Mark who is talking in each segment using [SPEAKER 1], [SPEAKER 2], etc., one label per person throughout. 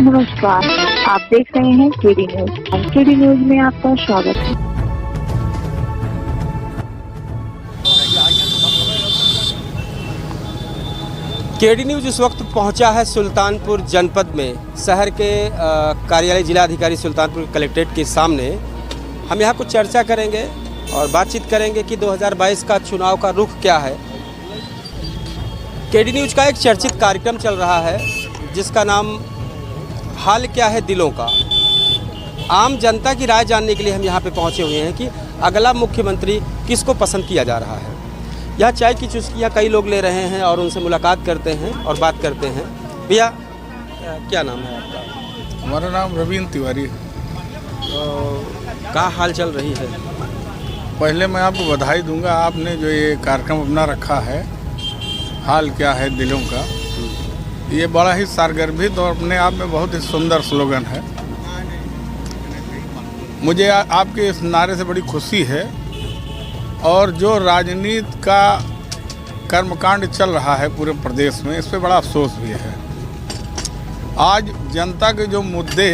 [SPEAKER 1] नमस्कार, आप देख रहे हैं केडी न्यूज। केडी न्यूज में आपका स्वागत है।
[SPEAKER 2] केडी न्यूज इस वक्त पहुंचा है सुल्तानपुर जनपद में। शहर के कार्यालय जिलाधिकारी सुल्तानपुर कलेक्ट्रेट के सामने हम यहाँ कुछ चर्चा करेंगे और बातचीत करेंगे कि 2022 का चुनाव का रुख क्या है। केडी न्यूज का एक चर्चित कार्यक्रम चल रहा है जिसका नाम हाल क्या है दिलों का। आम जनता की राय जानने के लिए हम यहाँ पे पहुँचे हुए हैं कि अगला मुख्यमंत्री किसको पसंद किया जा रहा है। यहाँ चाय की चुस्कियाँ कई लोग ले रहे हैं और उनसे मुलाकात करते हैं और बात करते हैं। भैया क्या नाम है आपका?
[SPEAKER 3] हमारा नाम रवीन्द्र तिवारी है।
[SPEAKER 2] तो क्या हाल चल रही है?
[SPEAKER 3] पहले मैं आपको बधाई दूंगा, आपने जो ये कार्यक्रम अपना रखा है हाल क्या है दिलों का, ये बड़ा ही सारगर्भित और अपने आप में बहुत ही सुंदर स्लोगन है। मुझे आपके इस नारे से बड़ी खुशी है और जो राजनीति का कर्मकांड चल रहा है पूरे प्रदेश में, इस पे बड़ा अफसोस भी है। आज जनता के जो मुद्दे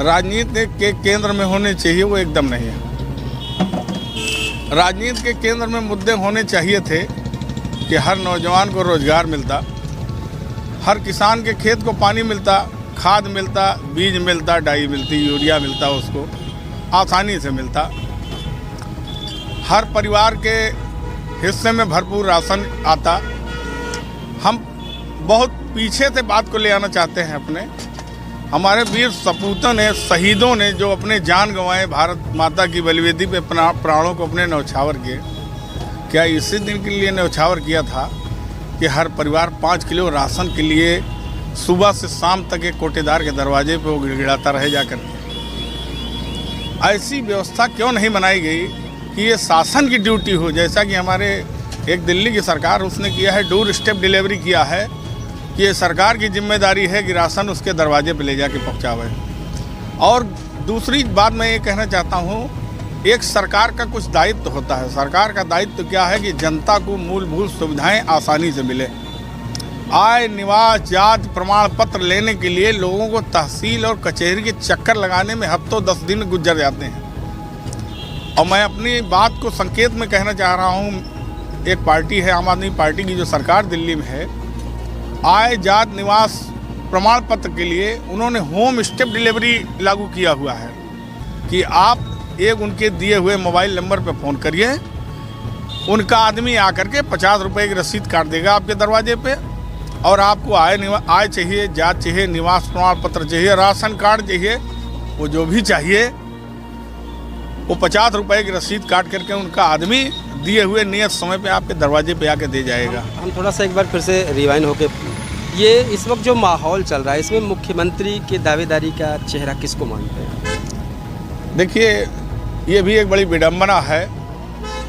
[SPEAKER 3] राजनीति के केंद्र में होने चाहिए वो एकदम नहीं है। राजनीति के केंद्र में मुद्दे होने चाहिए थे कि हर नौजवान को रोजगार मिलता, हर किसान के खेत को पानी मिलता, खाद मिलता, बीज मिलता, डाई मिलती, यूरिया मिलता, उसको आसानी से मिलता, हर परिवार के हिस्से में भरपूर राशन आता। हम बहुत पीछे से बात को ले आना चाहते हैं अपने। हमारे वीर सपूतों ने, शहीदों ने जो अपने जान गंवाए भारत माता की बलिवेदी पे प्राणों को अपने न्यौछावर किए, क्या इसी दिन के लिए न्यौछावर किया था कि हर परिवार 5 किलो राशन के लिए सुबह से शाम तक एक कोटेदार के दरवाजे पे वो गिड़गिड़ाता रहे जाकर के? ऐसी व्यवस्था क्यों नहीं बनाई गई कि ये शासन की ड्यूटी हो, जैसा कि हमारे एक दिल्ली की सरकार उसने किया है, डोर स्टेप डिलीवरी किया है कि ये सरकार की जिम्मेदारी है कि राशन उसके दरवाजे पे ले जाके पहुँचावे। और दूसरी बात मैं ये कहना चाहता हूँ, एक सरकार का कुछ दायित्व होता है। सरकार का दायित्व क्या है कि जनता को मूलभूत सुविधाएं आसानी से मिले। आय, निवास, जाति प्रमाण पत्र लेने के लिए लोगों को तहसील और कचहरी के चक्कर लगाने में हफ्तों 10 दिन गुजर जाते हैं। और मैं अपनी बात को संकेत में कहना चाह रहा हूँ, एक पार्टी है आम आदमी पार्टी की जो सरकार दिल्ली में है, आय, जाति, निवास प्रमाण पत्र के लिए उन्होंने होम स्टेप डिलीवरी लागू किया हुआ है कि आप एक उनके दिए हुए मोबाइल नंबर पर फ़ोन करिए, उनका आदमी आकर के 50 रुपये की रसीद काट देगा आपके दरवाजे पे, और आपको आय चाहिए, जात चाहिए, निवास प्रमाण पत्र चाहिए, राशन कार्ड चाहिए, वो जो भी चाहिए वो 50 रुपये की रसीद काट करके उनका आदमी दिए हुए नियत समय पे आपके दरवाजे पे आके दे जाएगा।
[SPEAKER 2] हम थोड़ा सा एक बार फिर से रिवाइंड होके, ये इस वक्त जो माहौल चल रहा है इसमें मुख्यमंत्री की दावेदारी का चेहरा किसको मानते हैं?
[SPEAKER 3] देखिए, ये भी एक बड़ी विडंबना है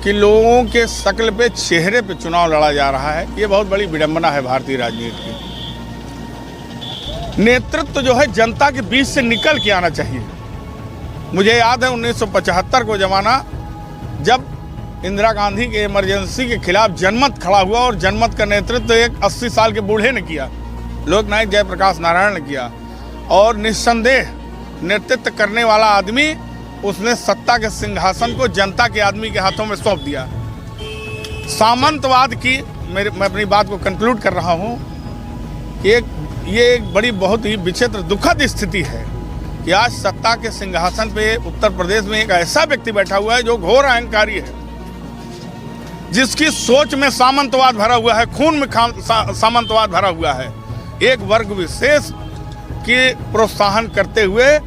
[SPEAKER 3] कि लोगों के शक्ल पे, चेहरे पे चुनाव लड़ा जा रहा है। ये बहुत बड़ी विडंबना है भारतीय राजनीति की। नेतृत्व जो है जनता के बीच से निकल के आना चाहिए। मुझे याद है 1975 को जमाना, जब इंदिरा गांधी के इमरजेंसी के खिलाफ जनमत खड़ा हुआ और जनमत का नेतृत्व एक 80 साल के बूढ़े ने किया, लोकनायक जयप्रकाश नारायण ने किया, और निस्संदेह नेतृत्व करने वाला आदमी उसने सत्ता के सिंहासन को जनता के आदमी के हाथों में सौंप दिया। सामंतवाद की मैं अपनी बात को कंक्लूड कर रहा हूँ कि ये एक बड़ी बहुत ही विचित्र दुखद स्थिति है कि आज सत्ता के सिंहासन पे उत्तर प्रदेश में एक ऐसा व्यक्ति बैठा हुआ है जो घोर अहंकारी है, जिसकी सोच में सामंतवाद भरा हुआ है, खून में सामंतवाद भरा हुआ है। एक वर्ग विशेष के प्रोत्साहन करते हुए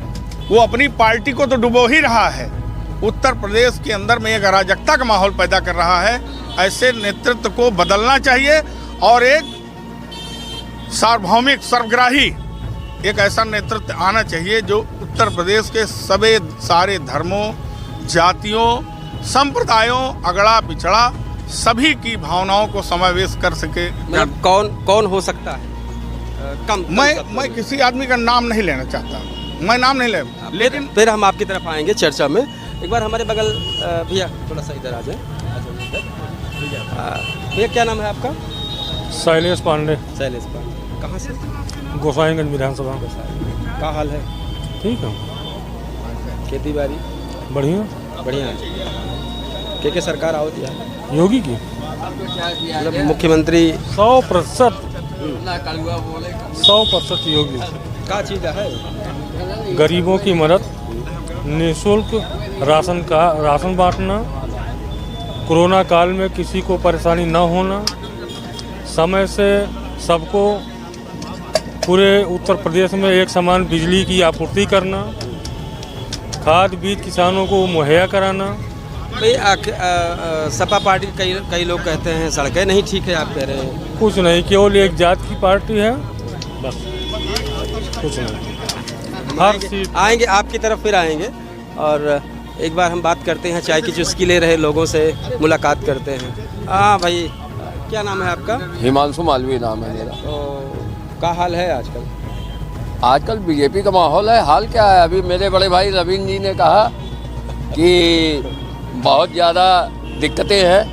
[SPEAKER 3] वो अपनी पार्टी को तो डुबो ही रहा है, उत्तर प्रदेश के अंदर में एक अराजकता का माहौल पैदा कर रहा है। ऐसे नेतृत्व को बदलना चाहिए और एक सार्वभौमिक, सर्वग्राही एक ऐसा नेतृत्व आना चाहिए जो उत्तर प्रदेश के सभी सारे धर्मों, जातियों, संप्रदायों, अगड़ा पिछड़ा सभी की भावनाओं को समावेश कर सके।
[SPEAKER 2] कौन हो सकता है?
[SPEAKER 3] मैं किसी आदमी का नाम नहीं लेना चाहता, मैं नाम नहीं ले, लेकिन
[SPEAKER 2] फिर हम आपकी तरफ आएंगे चर्चा में। एक बार हमारे बगल भैया थोड़ा सा इधर आ जाए। भैया क्या नाम है आपका?
[SPEAKER 4] शैलेश पांडे,
[SPEAKER 2] शैलेश पांडे। कहाँ से?
[SPEAKER 4] गोसाईगंज विधानसभा।
[SPEAKER 2] क्या हाल है?
[SPEAKER 4] ठीक है,
[SPEAKER 2] खेती बाड़ी
[SPEAKER 4] बढ़िया।
[SPEAKER 2] बढ़िया है। के सरकार आवत या
[SPEAKER 4] योगी की
[SPEAKER 2] मतलब मुख्यमंत्री
[SPEAKER 4] 100% योगी।
[SPEAKER 2] क्या चीज़ है?
[SPEAKER 4] गरीबों की मदद, निःशुल्क राशन बांटना, कोरोना काल में किसी को परेशानी न होना, समय से सबको पूरे उत्तर प्रदेश में एक समान बिजली की आपूर्ति करना, खाद बीज किसानों को मुहैया कराना।
[SPEAKER 2] भाई सपा पार्टी कई लोग कहते हैं सड़कें नहीं ठीक है, आप कह रहे हैं
[SPEAKER 4] कुछ नहीं, केवल एक जात की पार्टी है बस, कुछ नहीं। हर सीट
[SPEAKER 2] आएंगे आपकी तरफ, फिर आएंगे और एक बार हम बात करते हैं, चाय की चुस्की ले रहे लोगों से मुलाकात करते हैं। हाँ भाई, क्या नाम है आपका?
[SPEAKER 5] हिमांशु मालवीय नाम है मेरा।
[SPEAKER 2] तो क्या हाल है आजकल?
[SPEAKER 5] आजकल बीजेपी का माहौल है। हाल क्या है, अभी मेरे बड़े भाई रवीन जी ने कहा कि बहुत ज़्यादा दिक्कतें हैं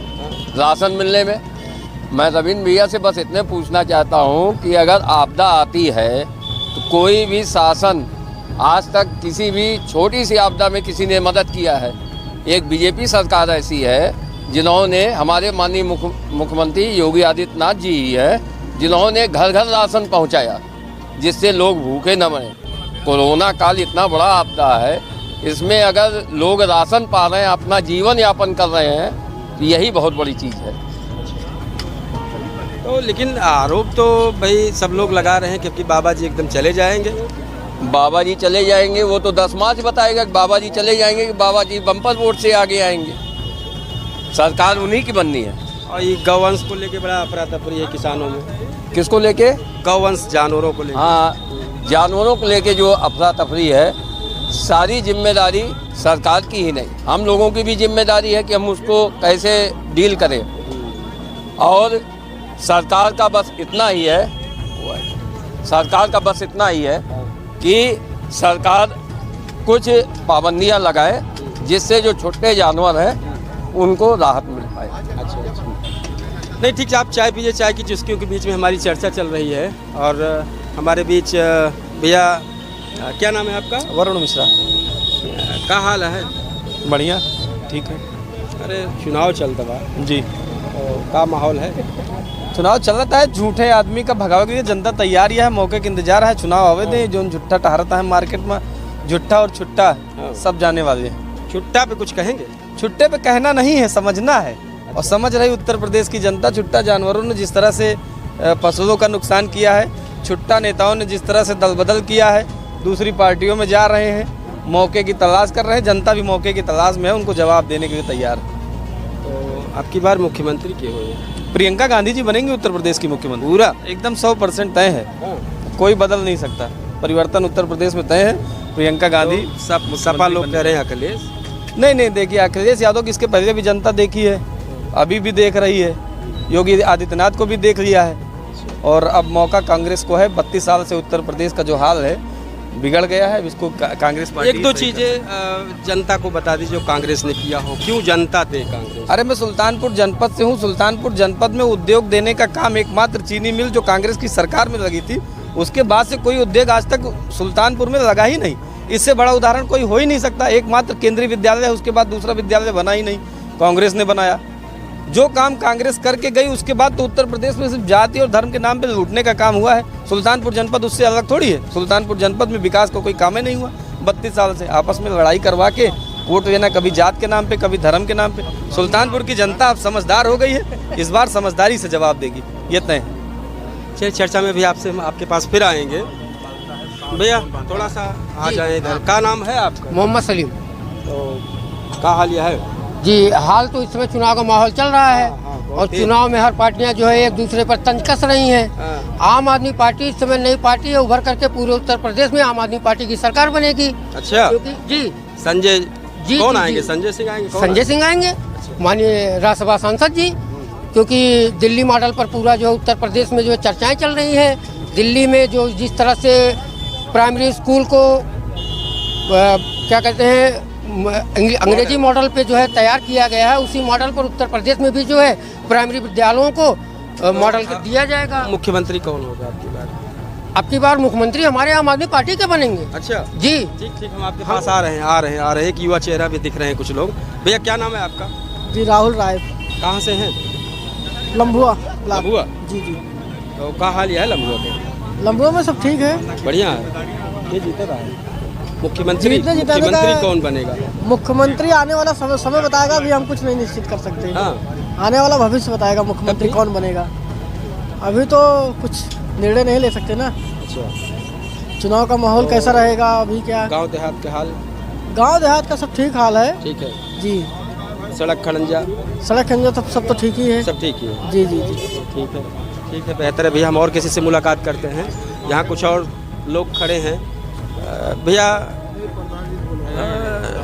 [SPEAKER 5] राशन मिलने में। मैं रवीन भैया से बस इतने पूछना चाहता हूं कि अगर आपदा आती है तो कोई भी शासन आज तक किसी भी छोटी सी आपदा में किसी ने मदद किया है? एक बीजेपी सरकार ऐसी है जिन्होंने, हमारे माननीय मुख्यमंत्री योगी आदित्यनाथ जी ही है जिन्होंने घर घर राशन पहुंचाया, जिससे लोग भूखे न मरे। कोरोना काल इतना बड़ा आपदा है, इसमें अगर लोग राशन पा रहे हैं, अपना जीवन यापन कर रहे हैं, तो यही बहुत बड़ी चीज़ है।
[SPEAKER 2] तो लेकिन आरोप तो भाई सब लोग लगा रहे हैं क्योंकि बाबा जी एकदम चले जाएंगे।
[SPEAKER 5] बाबा जी चले जाएंगे, वो तो 10 मार्च बताएगा कि बाबा जी चले जाएंगे कि बाबा जी बम्पर वोट से आगे आएंगे। सरकार उन्हीं की बननी है।
[SPEAKER 2] और ये गौवंश को लेके बड़ा अफरा तफरी है किसानों में।
[SPEAKER 5] किसको लेके?
[SPEAKER 2] गौवंश, जानवरों को लेके।
[SPEAKER 5] हाँ, जानवरों को लेके जो अफरा तफरी है, सारी जिम्मेदारी सरकार की ही नहीं, हम लोगों की भी जिम्मेदारी है कि हम उसको कैसे डील करें। और सरकार का बस इतना ही है, कि सरकार कुछ पाबंदियां लगाए जिससे जो छोटे जानवर हैं उनको राहत मिल पाए।
[SPEAKER 2] अच्छा। नहीं ठीक है, आप चाय पीजिए। चाय की चुस्कियों के बीच में हमारी चर्चा चल रही है और हमारे बीच भैया, क्या नाम है आपका?
[SPEAKER 4] वरुण मिश्रा।
[SPEAKER 2] क्या हाल है?
[SPEAKER 4] बढ़िया, ठीक है।
[SPEAKER 2] अरे चुनाव चलता बा
[SPEAKER 4] जी,
[SPEAKER 2] का माहौल है?
[SPEAKER 4] चुनाव चल रहा है, झूठे आदमी का भगावे के लिए जनता तैयार है, मौके के इंतजार है। चुनाव आवे दे, जो झुट्टा टहरता है मार्केट में, झुट्टा और छुट्टा सब जाने वाले हैं।
[SPEAKER 2] छुट्टा पे कुछ कहेंगे?
[SPEAKER 4] छुट्टे पे कहना नहीं है, समझना है। और समझ रही उत्तर प्रदेश की जनता, छुट्टा जानवरों ने जिस तरह से पशुओं का नुकसान किया है, छुट्टा नेताओं ने जिस तरह से दल बदल किया है, दूसरी पार्टियों में जा रहे हैं, मौके की तलाश कर रहे हैं। जनता भी मौके की तलाश में है, उनको जवाब देने के लिए तैयार है।
[SPEAKER 2] तो आपकी बार मुख्यमंत्री के हुए?
[SPEAKER 4] प्रियंका गांधी जी बनेंगे उत्तर प्रदेश की मुख्यमंत्री।
[SPEAKER 2] पूरा
[SPEAKER 4] एकदम 100% तय है, कोई बदल नहीं सकता। परिवर्तन उत्तर प्रदेश में तय है, प्रियंका गांधी।
[SPEAKER 2] सब सपा लोग कह रहे हैं अखिलेश।
[SPEAKER 4] नहीं, देखिए अखिलेश यादव की इसके पहले भी जनता देखी है, अभी भी देख रही है, योगी आदित्यनाथ को भी देख लिया है, और अब मौका कांग्रेस को है। 32 साल से उत्तर प्रदेश का जो हाल है बिगड़ गया है, इसको कांग्रेस पार्टी।
[SPEAKER 2] एक दो चीजें जनता को बता दीजिए जो कांग्रेस ने किया हो, क्यों जनता दे कांग्रेस?
[SPEAKER 4] अरे मैं सुल्तानपुर जनपद से हूँ। सुल्तानपुर जनपद में उद्योग देने का काम एकमात्र चीनी मिल जो कांग्रेस की सरकार में लगी थी, उसके बाद से कोई उद्योग आज तक सुल्तानपुर में लगा ही नहीं। इससे बड़ा उदाहरण कोई हो ही नहीं सकता। एकमात्र केंद्रीय विद्यालय, उसके बाद दूसरा विद्यालय बना ही नहीं, कांग्रेस ने बनाया। जो काम कांग्रेस करके गई उसके बाद तो उत्तर प्रदेश में सिर्फ जाति और धर्म के नाम पे लूटने का काम हुआ है। सुल्तानपुर जनपद उससे अलग थोड़ी है। सुल्तानपुर जनपद में विकास का कोई काम ही नहीं हुआ। 32 साल से आपस में लड़ाई करवा के वोट लेना, कभी जात के नाम पे, कभी धर्म के नाम पे। सुल्तानपुर की जनता अब समझदार हो गई है, इस बार समझदारी से जवाब देगी, ये तय है।
[SPEAKER 2] चलिए, चर्चा में भी आपसे आपके पास फिर आएंगे। भैया थोड़ा सा आ जाए इधर। क्या नाम है आपका?
[SPEAKER 6] मोहम्मद सलीम।
[SPEAKER 2] तो क्या हाल यह है?
[SPEAKER 6] जी, हाल तो इस समय चुनाव का माहौल चल रहा है, और चुनाव में हर पार्टियां जो है एक दूसरे पर तंज कस रही हैं। आम आदमी पार्टी इस समय नई पार्टी है, उभर करके पूरे उत्तर प्रदेश में आम आदमी पार्टी की सरकार बनेगी।
[SPEAKER 2] अच्छा,
[SPEAKER 6] क्योंकि जी
[SPEAKER 2] संजय
[SPEAKER 6] जी
[SPEAKER 2] कौन
[SPEAKER 6] जी,
[SPEAKER 2] आएंगे?
[SPEAKER 6] जी।
[SPEAKER 2] संजय सिंह आएंगे?
[SPEAKER 6] संजय सिंह आएंगे, माननीय राज्यसभा सांसद जी। क्योंकि दिल्ली मॉडल पर पूरा जो उत्तर प्रदेश में जो चर्चाएं चल रही हैं, दिल्ली में जो जिस तरह से प्राइमरी स्कूल को क्या कहते हैं, अंग्रेजी मॉडल पे जो है तैयार किया गया है, उसी मॉडल पर उत्तर प्रदेश में भी जो है प्राइमरी विद्यालयों को मॉडल दिया जाएगा।
[SPEAKER 2] मुख्यमंत्री कौन होगा आपकी बार?
[SPEAKER 6] आपकी बार मुख्यमंत्री हमारे आम आदमी पार्टी के बनेंगे।
[SPEAKER 2] अच्छा
[SPEAKER 6] जी
[SPEAKER 2] ठीक, हम आपके पास आ रहे हैं। एक युवा चेहरा भी दिख रहे हैं कुछ लोग। भैया क्या नाम है आपका?
[SPEAKER 7] जी राहुल राय,
[SPEAKER 2] कहाँ से हैं?
[SPEAKER 7] लम्बुआ।
[SPEAKER 2] लम्बुआ?
[SPEAKER 7] जी जी।
[SPEAKER 2] तो क्या हाल है लम्बुआ के?
[SPEAKER 7] लम्बुआ में सब ठीक है,
[SPEAKER 2] बढ़िया है। ये जीते रहा है मुख्यमंत्री कौन बनेगा?
[SPEAKER 7] मुख्यमंत्री आने वाला समय बताएगा, अभी हम कुछ नहीं निश्चित कर सकते।
[SPEAKER 2] हाँ।
[SPEAKER 7] आने वाला भविष्य बताएगा मुख्यमंत्री कौन बनेगा। अभी तो कुछ निर्णय नहीं ले सकते ना।
[SPEAKER 2] अच्छा।
[SPEAKER 7] चुनाव का माहौल कैसा रहेगा अभी क्या?
[SPEAKER 2] गांव देहात के हाल?
[SPEAKER 7] गांव देहात का सब ठीक हाल है।
[SPEAKER 2] ठीक है
[SPEAKER 7] जी।
[SPEAKER 2] सड़क खड़ंजा
[SPEAKER 7] सब तो ठीक ही है।
[SPEAKER 2] सब ठीक ही है।
[SPEAKER 7] जी जी जी
[SPEAKER 2] ठीक है बेहतर है भैया। हम और किसी से मुलाकात करते हैं। यहाँ कुछ और लोग खड़े हैं। भैया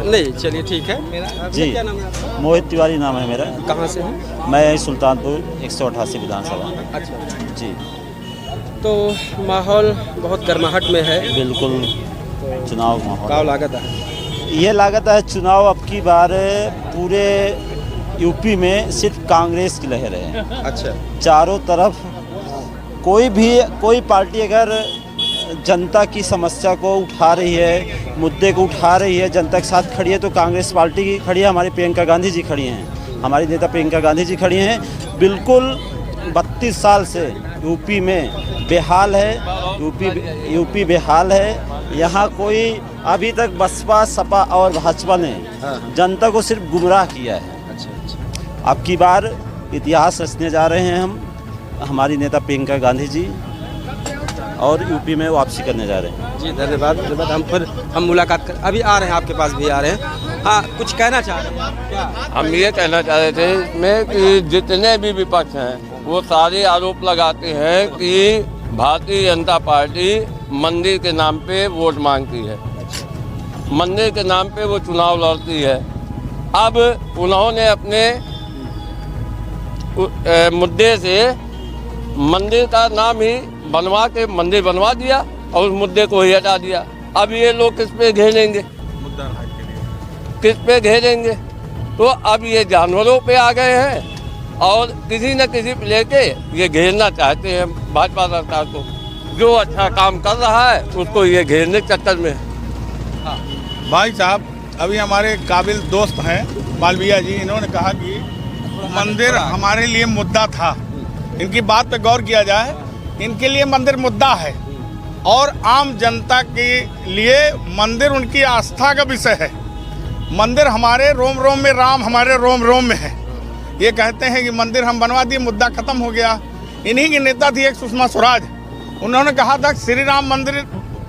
[SPEAKER 2] नहीं, चलिए ठीक है।
[SPEAKER 8] जी
[SPEAKER 2] क्या नाम है आपका?
[SPEAKER 8] मोहित तिवारी नाम है मेरा।
[SPEAKER 2] कहाँ से हैं?
[SPEAKER 8] मैं सुल्तानपुर 188 विधानसभा।
[SPEAKER 2] अच्छा
[SPEAKER 8] जी।
[SPEAKER 2] तो माहौल बहुत गर्माहट में है।
[SPEAKER 8] बिल्कुल चुनाव माहौल।
[SPEAKER 2] क्या लागत है?
[SPEAKER 8] ये लागत है चुनाव अब की बार पूरे यूपी में सिर्फ कांग्रेस की लहर है।
[SPEAKER 2] अच्छा।
[SPEAKER 8] चारों तरफ कोई पार्टी अगर जनता की समस्या को उठा रही है, मुद्दे को उठा रही है, जनता के साथ खड़ी है, तो कांग्रेस पार्टी की खड़ी है। हमारी प्रियंका गांधी जी खड़ी हैं, हमारी नेता प्रियंका गांधी जी खड़ी हैं। बिल्कुल 32 साल से यूपी में बेहाल है, यूपी बेहाल है। यहाँ कोई अभी तक बसपा, सपा और भाजपा ने जनता को सिर्फ गुमराह किया है।
[SPEAKER 2] अच्छा।
[SPEAKER 8] अब की बार इतिहास रचने जा रहे हैं हम, हमारी नेता प्रियंका गांधी जी, और यूपी में वापसी करने जा रहे हैं।
[SPEAKER 2] जी धन्यवाद। हम मुलाकात कर अभी आ रहे हैं, आपके पास भी आ रहे हैं। हाँ, कुछ कहना चाह रहे हैं क्या?
[SPEAKER 5] हम ये कहना चाह रहे थे इसमें कि जितने भी विपक्ष हैं वो सारे आरोप लगाते हैं कि भारतीय जनता पार्टी मंदिर के नाम पे वोट मांगती है, मंदिर के नाम पे वो चुनाव लड़ती है। अब उन्होंने अपने मुद्दे से मंदिर का नाम ही बनवा के मंदिर बनवा दिया और उस मुद्दे को ही हटा दिया। अब ये लोग किस पे घेरेंगे? किस पे घेरेंगे? तो अब ये जानवरों पे आ गए हैं और किसी न किसी पे लेके ये घेरना चाहते हैं भाजपा सरकार को। जो अच्छा काम कर रहा है उसको ये घेरने के चक्कर में है।
[SPEAKER 3] भाई साहब, अभी हमारे काबिल दोस्त हैं मालवीय जी, इन्होंने कहा कि मंदिर हमारे लिए मुद्दा था। इनकी बात पे गौर किया जाए, इनके लिए मंदिर मुद्दा है और आम जनता के लिए मंदिर उनकी आस्था का विषय है। मंदिर हमारे रोम रोम में राम, हमारे रोम रोम में है। ये कहते हैं कि मंदिर हम बनवा दिए, मुद्दा खत्म हो गया। इन्हीं की नेता थी एक सुषमा स्वराज, उन्होंने कहा था श्री राम मंदिर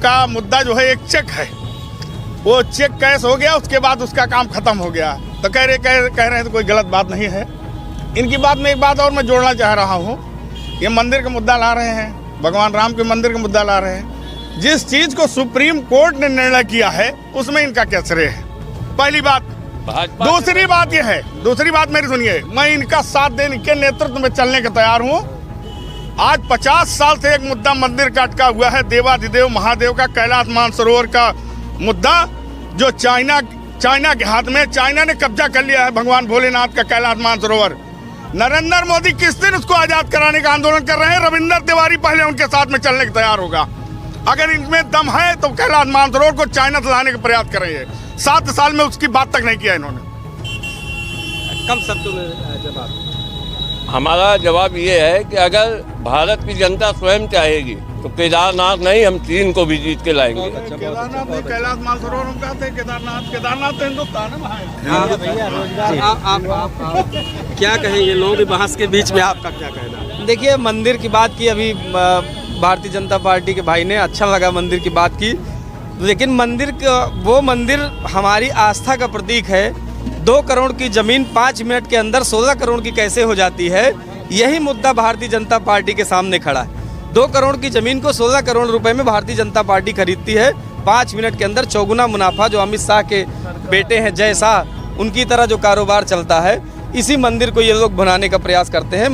[SPEAKER 3] का मुद्दा जो है एक चेक है, वो चेक कैश हो गया, उसके बाद उसका काम खत्म हो गया। तो कह रहे हैं तो कोई गलत बात नहीं है। इनकी बात में एक बात और मैं जोड़ना चाह रहा हूँ। ये मंदिर का मुद्दा ला रहे हैं, भगवान राम के मंदिर का मुद्दा ला रहे हैं। जिस चीज को सुप्रीम कोर्ट ने निर्णय किया है उसमें इनका क्या श्रेय है? पहली बात। दूसरी बात मेरी सुनिए, मैं इनका साथ देने के नेतृत्व में चलने का तैयार हूँ। आज 50 साल से एक मुद्दा मंदिर का अटका हुआ है, देवाधिदेव महादेव का कैलाश मानसरोवर का मुद्दा, जो चाइना के हाथ में, चाइना ने कब्जा कर लिया है भगवान भोलेनाथ का कैलाश मानसरोवर। नरेंद्र मोदी किस दिन उसको आजाद कराने का आंदोलन कर रहे हैं? रविंद्र तिवारी पहले उनके साथ में चलने को तैयार होगा। अगर इनमें दम है तो कैलाश मानसरोवर को चाइना से लाने का प्रयास कर रहे हैं। 7 साल में उसकी बात तक नहीं किया इन्होंने।
[SPEAKER 2] कम शब्दों में जवाब।
[SPEAKER 5] हमारा जवाब ये है कि अगर भारत की जनता स्वयं चाहेगी तो केदारनाथ नहीं, हम चीन को भी जीत के लाएंगे।
[SPEAKER 3] केदारनाथ नहीं, कैलाश मानसरोवर हम कहते हैं। केदारनाथ तो हिंदुस्तान है।
[SPEAKER 2] आप क्या कहेंगे? लोगों की बहस के बीच में आपका क्या कहना है?
[SPEAKER 4] देखिए, मंदिर की बात की अभी भारतीय जनता पार्टी के भाई ने, अच्छा लगा मंदिर की बात की, लेकिन वो मंदिर हमारी आस्था का प्रतीक है। 2 करोड़ की ज़मीन 5 मिनट के अंदर 16 करोड़ की कैसे हो जाती है, यही मुद्दा भारतीय जनता पार्टी के सामने खड़ा है। 2 करोड़ की ज़मीन को 16 करोड़ रुपए में भारतीय जनता पार्टी खरीदती है। 5 मिनट के अंदर चौगुना मुनाफा, जो अमित शाह के बेटे हैं जय शाह, उनकी तरह जो कारोबार चलता है, इसी मंदिर को ये लोग बनाने का प्रयास करते हैं।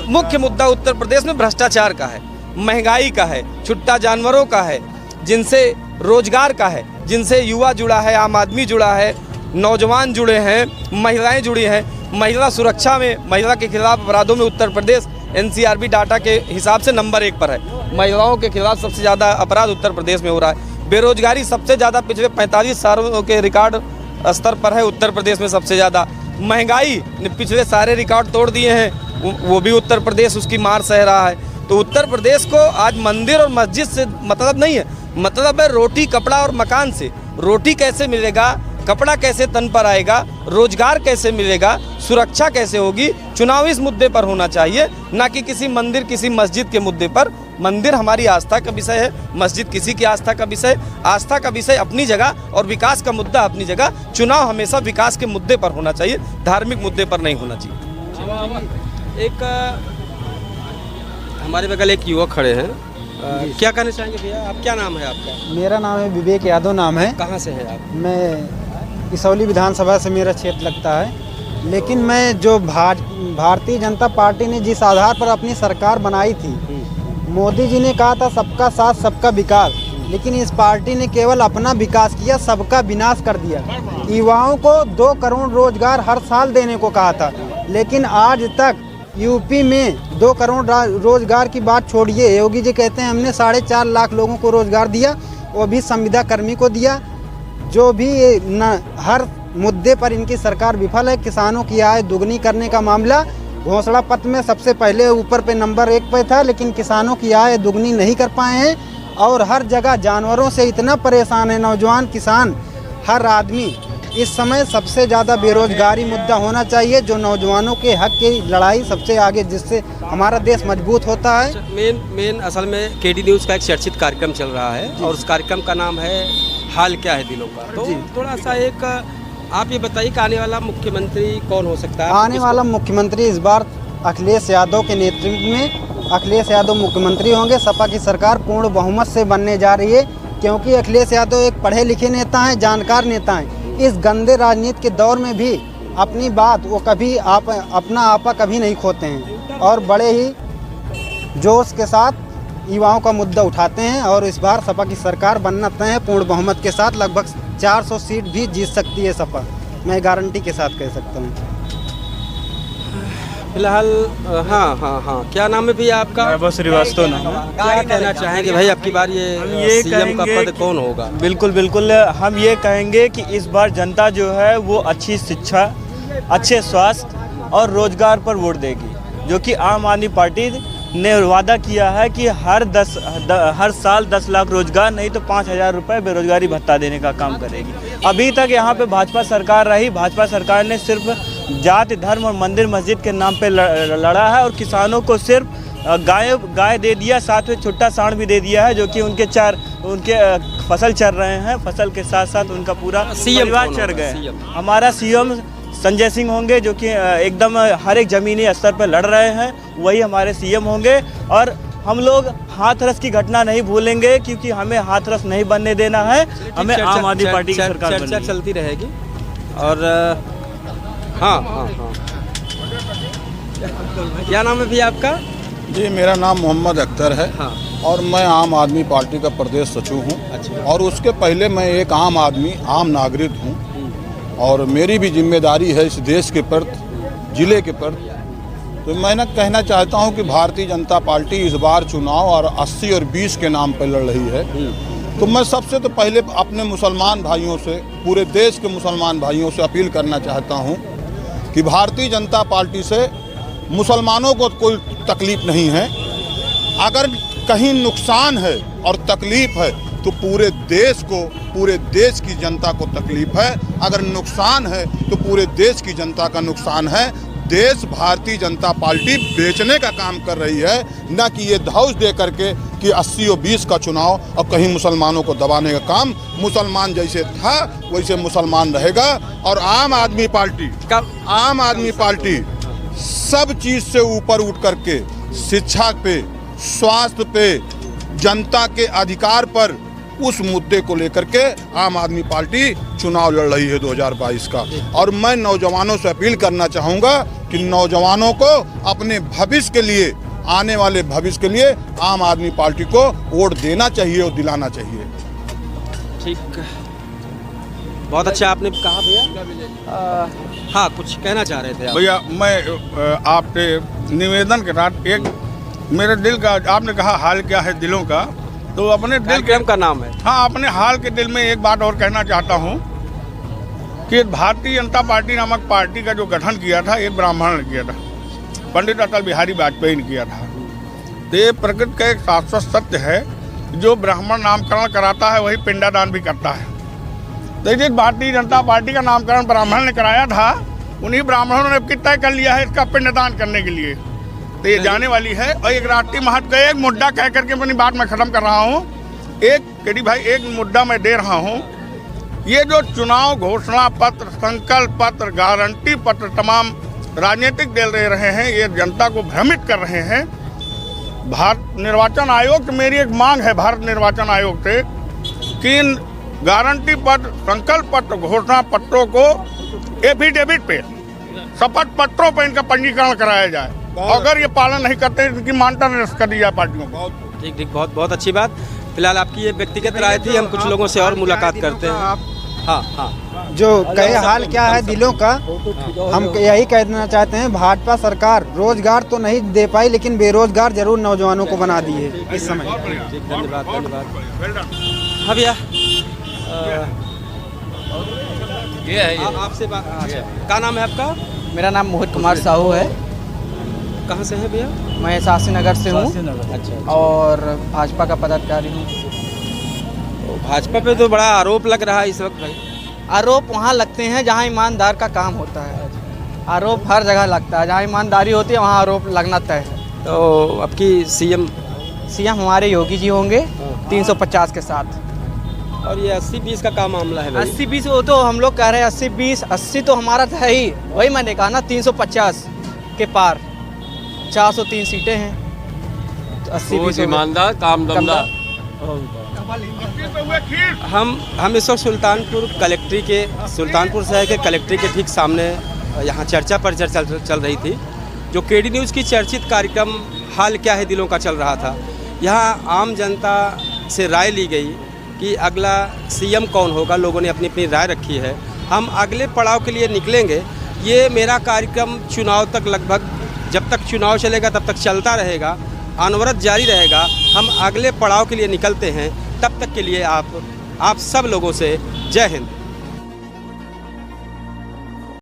[SPEAKER 4] मुख्य मुद्दा उत्तर प्रदेश में भ्रष्टाचार का है, महंगाई का है, छुट्टा जानवरों का है, जिनसे रोजगार का है, जिनसे युवा जुड़ा है, आम आदमी जुड़ा है, नौजवान जुड़े हैं, महिलाएं जुड़ी हैं। महिला सुरक्षा में, महिला के खिलाफ अपराधों में उत्तर प्रदेश NCRB डाटा के हिसाब से नंबर 1 पर है। महिलाओं के खिलाफ सबसे ज़्यादा अपराध उत्तर प्रदेश में हो रहा है। बेरोजगारी सबसे ज़्यादा पिछले 45 सालों के रिकॉर्ड स्तर पर है, उत्तर प्रदेश में सबसे ज़्यादा। महंगाई ने पिछले सारे रिकॉर्ड तोड़ दिए हैं, वो भी उत्तर प्रदेश उसकी मार सह रहा है। तो उत्तर प्रदेश को आज मंदिर और मस्जिद से मतलब नहीं है, मतलब है रोटी, कपड़ा और मकान से। रोटी कैसे मिलेगा, कपड़ा कैसे तन पर आएगा, रोजगार कैसे मिलेगा, सुरक्षा कैसे होगी, चुनाव इस मुद्दे पर होना चाहिए, ना कि किसी मंदिर, किसी मस्जिद के मुद्दे पर। मंदिर हमारी आस्था का विषय है, मस्जिद किसी की आस्था का विषय। आस्था का विषय अपनी जगह और विकास का मुद्दा अपनी जगह। चुनाव हमेशा विकास के मुद्दे पर होना चाहिए, धार्मिक मुद्दे पर नहीं होना चाहिए।
[SPEAKER 2] एक हमारे बगल एक युवक खड़े हैं, क्या कहना चाहेंगे भैया? आप, क्या नाम है आपका?
[SPEAKER 9] मेरा नाम है विवेक यादव नाम है।
[SPEAKER 2] कहाँ से है आप?
[SPEAKER 9] मैं किसौली विधानसभा से मेरा क्षेत्र लगता है। लेकिन मैं जो भारतीय जनता पार्टी ने जिस आधार पर अपनी सरकार बनाई थी, मोदी जी ने कहा था सबका साथ सबका विकास, लेकिन इस पार्टी ने केवल अपना विकास किया, सबका विनाश कर दिया। युवाओं को 2 करोड़ रोजगार हर साल देने को कहा था, लेकिन आज तक यूपी में 2 करोड़ रोजगार की बात छोड़िए। योगी जी कहते हैं हमने 4.5 लाख लोगों को रोजगार दिया, वो भी संविदा कर्मी को दिया। जो भी हर मुद्दे पर इनकी सरकार विफल है। किसानों की आय दुगनी करने का मामला घोषणा पत्र में सबसे पहले ऊपर पे नंबर 1 पे था, लेकिन किसानों की आय दुगनी नहीं कर पाए हैं। और हर जगह जानवरों से इतना परेशान है नौजवान किसान, हर आदमी। इस समय सबसे ज़्यादा बेरोजगारी मुद्दा होना चाहिए, जो नौजवानों के हक की लड़ाई सबसे आगे, जिससे हमारा देश मजबूत होता है।
[SPEAKER 2] मेन असल में KD न्यूज़ का एक चर्चित कार्यक्रम चल रहा है और उस कार्यक्रम का नाम है हाल क्या है दिलों का। तो थोड़ा सा एक आप ये बताइए कि आने वाला मुख्यमंत्री कौन हो सकता है?
[SPEAKER 9] आने वाला मुख्यमंत्री इस बार अखिलेश यादव के नेतृत्व में अखिलेश यादव मुख्यमंत्री होंगे। सपा की सरकार पूर्ण बहुमत से बनने जा रही है, क्योंकि अखिलेश यादव एक पढ़े लिखे नेता हैं, जानकार नेता हैं। इस गंदे राजनीति के दौर में भी अपनी बात वो कभी अपना आपा कभी नहीं खोते हैं और बड़े ही जोश के साथ युवाओं का मुद्दा उठाते हैं। और इस बार सपा की सरकार बनना तय है पूर्ण बहुमत के साथ। लगभग 400 सीट भी जीत सकती है सपा, मैं गारंटी के साथ कह सकता हूँ।
[SPEAKER 2] फिलहाल हाँ, क्या नाम है भैया आपका?
[SPEAKER 10] वैभव श्रीवास्तव नाम है।
[SPEAKER 2] क्या कहना चाहेंगे भाई, अब की बार ये CM का पद कौन होगा?
[SPEAKER 10] बिल्कुल हम ये कहेंगे कि इस बार जनता जो है वो अच्छी शिक्षा, अच्छे स्वास्थ्य और रोजगार पर वोट देगी, जो कि आम आदमी पार्टी ने वादा किया है कि हर साल 10 लाख रोजगार, नहीं तो 5,000 रुपये बेरोजगारी भत्ता देने का काम करेगी। अभी तक यहाँ पे भाजपा सरकार रही, भाजपा सरकार ने सिर्फ जाति, धर्म और मंदिर मस्जिद के नाम पे लड़ा है और किसानों को सिर्फ गाय दे दिया, साथ में छुट्टा सांड भी दे दिया है, जो कि उनके फसल चर रहे हैं। फसल के साथ साथ उनका पूरा परिवार चर गए। हमारा CM संजय सिंह होंगे, जो कि एकदम हर एक ज़मीनी स्तर पर लड़ रहे हैं, वही हमारे CM होंगे। और हम लोग हाथरस की घटना नहीं भूलेंगे, क्योंकि हमें हाथरस नहीं बनने देना है। हमें आम आदमी पार्टी की सरकार
[SPEAKER 2] चर्चा चलती रहेगी। और हाँ, क्या नाम है भैया आपका?
[SPEAKER 3] जी, मेरा नाम मोहम्मद अख्तर है।
[SPEAKER 2] हाँ।
[SPEAKER 3] और मैं आम आदमी पार्टी का प्रदेश सचिव हूँ।
[SPEAKER 2] अच्छा।
[SPEAKER 3] और उसके पहले मैं एक आम नागरिक हूँ और मेरी भी जिम्मेदारी है इस देश के प्रति, जिले के प्रति। तो मैं कहना चाहता हूं कि भारतीय जनता पार्टी इस बार चुनाव और 80 और 20 के नाम पर लड़ रही है। तो मैं सबसे तो पहले अपने मुसलमान भाइयों से, पूरे देश के मुसलमान भाइयों से अपील करना चाहता हूं कि भारतीय जनता पार्टी से मुसलमानों को कोई तकलीफ नहीं है। अगर कहीं नुकसान है और तकलीफ है तो पूरे देश की जनता को तकलीफ है। अगर नुकसान है तो पूरे देश की जनता का नुकसान है। देश भारतीय जनता पार्टी बेचने का काम कर रही है, न कि ये धौस दे करके कि 80 और 20 का चुनाव और कहीं मुसलमानों को दबाने का काम। मुसलमान जैसे था वैसे मुसलमान रहेगा। और आम आदमी पार्टी सब चीज़ से ऊपर उठ करके शिक्षा पे, स्वास्थ्य पे, जनता के अधिकार पर, उस मुद्दे को लेकर के आम आदमी पार्टी चुनाव लड़ रही है 2022 का। और मैं नौजवानों से अपील करना चाहूँगा कि नौजवानों को अपने भविष्य के लिए, आने वाले भविष्य के लिए आम आदमी पार्टी को वोट देना चाहिए और दिलाना चाहिए।
[SPEAKER 2] ठीक। बहुत अच्छा आपने कहा भैया। हाँ, कुछ कहना चाह रहे थे आप।
[SPEAKER 3] भैया मैं आपसे निवेदन के साथ एक मेरे दिल का, आपने कहा हाल क्या है दिलों का, तो अपने दिल के
[SPEAKER 2] का नाम है।
[SPEAKER 3] हाँ, अपने हाल के दिल में एक बात और कहना चाहता हूँ कि भारतीय जनता पार्टी नामक पार्टी का जो गठन किया था एक ब्राह्मण ने किया था, पंडित अटल बिहारी वाजपेयी ने किया था। तो ये प्रकृति का एक शाश्वत सत्य है, जो ब्राह्मण नामकरण कराता है वही पिंडदान भी करता है। तो जिस भारतीय जनता पार्टी का नामकरण ब्राह्मण ने कराया था, उन्हीं ब्राह्मणों ने अब तय कर लिया है इसका पिंडदान करने के लिए। तो ये जाने वाली है। और एक राष्ट्रीय महत्व का एक मुद्दा कह करके अपनी बात मैं खत्म कर रहा हूँ। केडी भाई, एक मुद्दा मैं दे रहा हूँ। ये जो चुनाव घोषणा पत्र, संकल्प पत्र, गारंटी पत्र तमाम राजनीतिक दल दे रहे हैं, ये जनता को भ्रमित कर रहे हैं। भारत निर्वाचन आयोग से मेरी एक मांग है, भारत निर्वाचन आयोग से, कि इन गारंटी पत्र, संकल्प पत्र, घोषणा पत्रों को एफिडेविट पे, शपथ पत्रों पर इनका पंजीकरण कराया जाए। अगर ये पालन नहीं करते इनकी मान्यता निरस्त कर दी जाए पार्टियों को।
[SPEAKER 2] ठीक ठीक, बहुत बहुत अच्छी बात। फिलहाल आपकी ये व्यक्तिगत राय थी, हम कुछ लोगों से और मुलाकात करते हैं। हाँ हाँ,
[SPEAKER 9] जो कहे हाल क्या है दिलों का, हम यही कहना चाहते हैं, भाजपा सरकार रोजगार तो नहीं दे पाई, लेकिन बेरोजगार जरूर नौजवानों को बना दी है इस समय।
[SPEAKER 2] धन्यवाद धन्यवाद। हाँ भैया,
[SPEAKER 5] ये है
[SPEAKER 2] आपसे बात, क्या नाम है आपका?
[SPEAKER 6] मेरा नाम मोहित कुमार साहू है।
[SPEAKER 2] कहाँ से है भैया?
[SPEAKER 6] मैं शास्त्री नगर से हूँ
[SPEAKER 2] अच्छा।
[SPEAKER 6] और भाजपा का पदाधिकारी हूँ।
[SPEAKER 2] भाजपा पे तो बड़ा आरोप लग रहा है इस वक्त भाई।
[SPEAKER 6] आरोप वहाँ लगते हैं जहाँ ईमानदार का काम होता है। आरोप हर जगह लगता है, जहाँ ईमानदारी होती है वहाँ आरोप लगना तय है।
[SPEAKER 2] तो अब की सीएम
[SPEAKER 6] हमारे योगी जी होंगे 350 के साथ।
[SPEAKER 2] और ये 80-20 का क्या मामला है भाई?
[SPEAKER 6] 80-20 वो तो हम लोग कह रहे हैं 80-20, 80 तो हमारा था ही, वही मैंने कहा ना 350 के पार, 403 सीटें हैं तो 80-20
[SPEAKER 5] ईमानदार काम धंधा।
[SPEAKER 2] हम इस वक्त सुल्तानपुर शहर के कलेक्ट्री के ठीक सामने यहाँ चर्चा पर चर्चा चल रही थी, जो केडी न्यूज़ की चर्चित कार्यक्रम हाल क्या है दिलों का चल रहा था। यहाँ आम जनता से राय ली गई कि अगला सीएम कौन होगा। लोगों ने अपनी अपनी राय रखी है। हम अगले पड़ाव के लिए निकलेंगे। ये मेरा कार्यक्रम चुनाव तक, लगभग जब तक चुनाव चलेगा तब तक चलता रहेगा, अनवरत जारी रहेगा। हम अगले पड़ाव के लिए निकलते हैं। तब तक के लिए आप सब लोगों से जय हिंद।